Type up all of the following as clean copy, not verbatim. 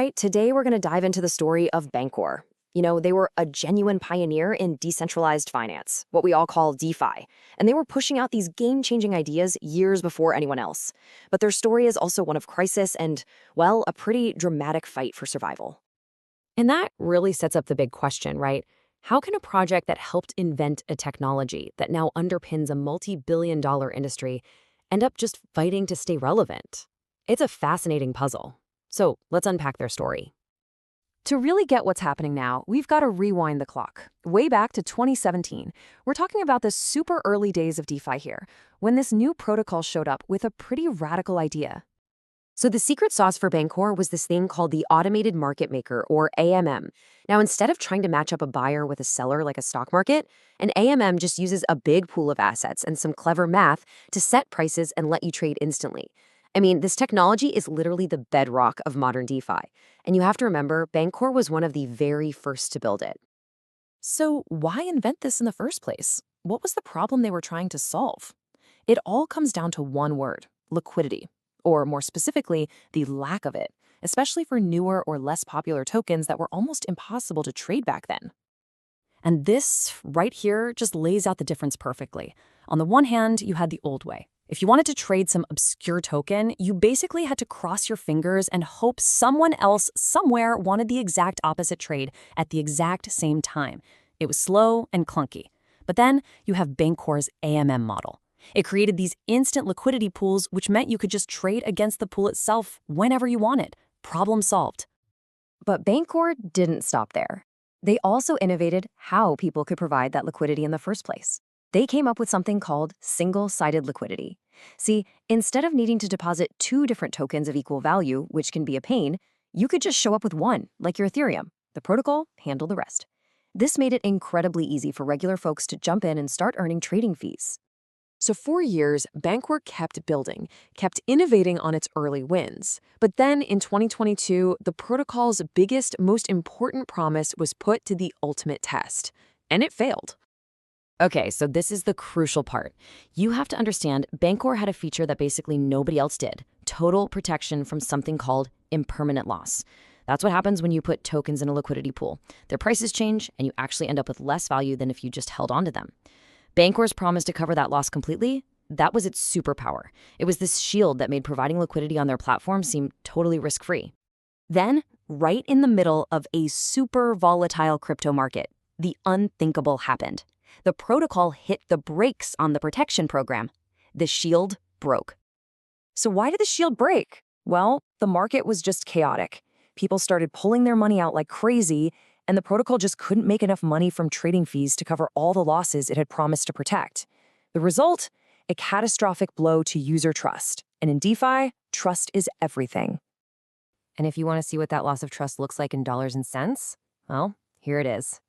right, today we're going to dive into the story of Bancor. They were a genuine pioneer in decentralized finance, what we all call DeFi, and they were pushing out these game-changing ideas years before anyone else. But their story is also one of crisis and, well, a pretty dramatic fight for survival. And that really sets up the big question, right? How can a project that helped invent a technology that now underpins a multi-billion-dollar industry end up just fighting to stay relevant? It's a fascinating puzzle. So let's unpack their story. To really get what's happening now, we've got to rewind the clock, way back to 2017. We're talking about the super early days of DeFi here, when this new protocol showed up with a pretty radical idea. So the secret sauce for Bancor was this thing called the Automated Market Maker, or AMM. Now, instead of trying to match up a buyer with a seller like a stock market, an AMM just uses a big pool of assets and some clever math to set prices and let you trade instantly. I mean, this technology is literally the bedrock of modern DeFi. And you have to remember, Bancor was one of the very first to build it. So why invent this in the first place? What was the problem they were trying to solve? It all comes down to one word: liquidity. Or more specifically, the lack of it, especially for newer or less popular tokens that were almost impossible to trade back then. And this right here just lays out the difference perfectly. On the one hand, you had the old way. If you wanted to trade some obscure token, you basically had to cross your fingers and hope someone else somewhere wanted the exact opposite trade at the exact same time. It was slow and clunky. But then you have Bancor's AMM model. It created these instant liquidity pools, which meant you could just trade against the pool itself whenever you wanted. Problem solved. But Bancor didn't stop there. They also innovated how people could provide that liquidity in the first place. They came up with something called single-sided liquidity. See, instead of needing to deposit two different tokens of equal value, which can be a pain, you could just show up with one, like your Ethereum. The protocol handled the rest. This made it incredibly easy for regular folks to jump in and start earning trading fees. So for years, Bancor kept building, kept innovating on its early wins. But then in 2022, the protocol's biggest, most important promise was put to the ultimate test. And it failed. Okay, so this is the crucial part. You have to understand, Bancor had a feature that basically nobody else did: total protection from something called impermanent loss. That's what happens when you put tokens in a liquidity pool. Their prices change, and you actually end up with less value than if you just held onto them. Bancor's promise to cover that loss completely, that was its superpower. It was this shield that made providing liquidity on their platform seem totally risk-free. Then, right in the middle of a super volatile crypto market, the unthinkable happened. The protocol hit the brakes on the protection program. The shield broke. So why did the shield break? Well, the market was just chaotic. People started pulling their money out like crazy, and the protocol just couldn't make enough money from trading fees to cover all the losses it had promised to protect. The result? A catastrophic blow to user trust. And in DeFi, trust is everything. And if you want to see what that loss of trust looks like in dollars and cents, well, here it is.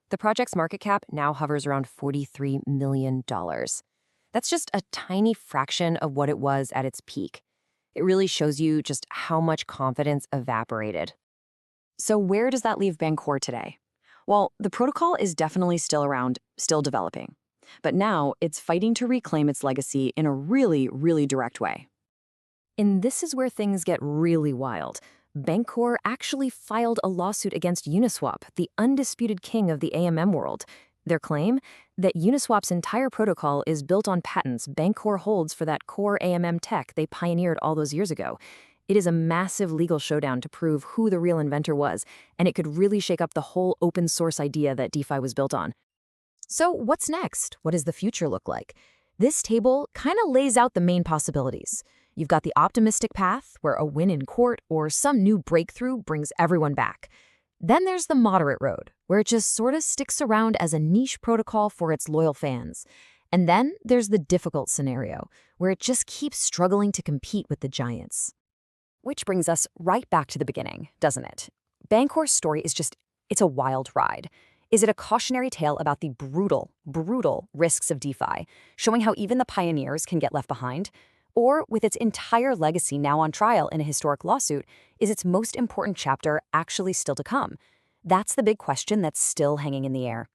The project's market cap now hovers around $43 million. That's just a tiny fraction of what it was at its peak. It really shows you just how much confidence evaporated. So where does that leave Bancor today? Well, the protocol is definitely still around, still developing. But now it's fighting to reclaim its legacy in a really, really direct way. And this is where things get really wild. Bancor actually filed a lawsuit against Uniswap, the undisputed king of the AMM world. Their claim? That Uniswap's entire protocol is built on patents Bancor holds for that core AMM tech they pioneered all those years ago. It is a massive legal showdown to prove who the real inventor was, and it could really shake up the whole open source idea that DeFi was built on. So what's next? What does the future look like? This table kind of lays out the main possibilities. You've got the optimistic path, where a win in court or some new breakthrough brings everyone back. Then there's the moderate road, where it just sort of sticks around as a niche protocol for its loyal fans. And then there's the difficult scenario, where it just keeps struggling to compete with the giants. Which brings us right back to the beginning, doesn't it? Bancor's story is it's a wild ride. Is it a cautionary tale about the brutal, brutal risks of DeFi, showing how even the pioneers can get left behind? Or, with its entire legacy now on trial in a historic lawsuit, is its most important chapter actually still to come? That's the big question that's still hanging in the air.